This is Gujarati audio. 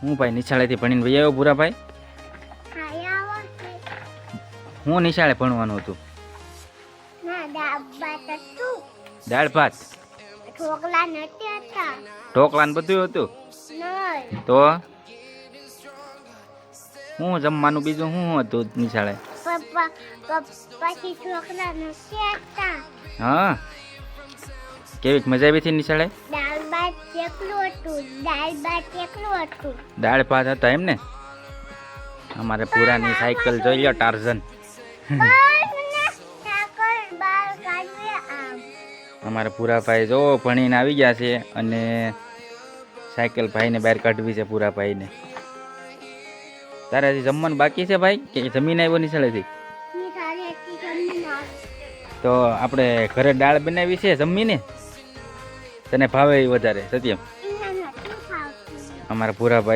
હું ભાઈ નિશાળેથી ભણીને ભાઈ આવ્યો ભૂરાભાઈ? હું નિશાળે ભણવાનું હતું. દાળ ભાત ઢોકળા ને બધું હતું. તો હું જમવાનું બીજું શું હતું નિશાળે? હા, કેવીક મજા આવી હતી નિશાળે? દાળ ભાત હતા એમ ને? અમારે પુરાની સાયકલ જોઈ લો, ટાર્ઝન. અમારા પુરાભાઈ જો ભણીને આવી ગયા છે અને સાયકલ ભાઈને બહાર કાઢવી છે પુરાભાઈને. તારે હજી જમવાનું બાકી છે ભાઈ કે જમીને આવ્યો નિશાળેથી? તો આપણે ઘરે દાળ બનાવી છે જમીને. તને ભાવે એ વધારે સત્યમ? અમારા પુરાભાઈ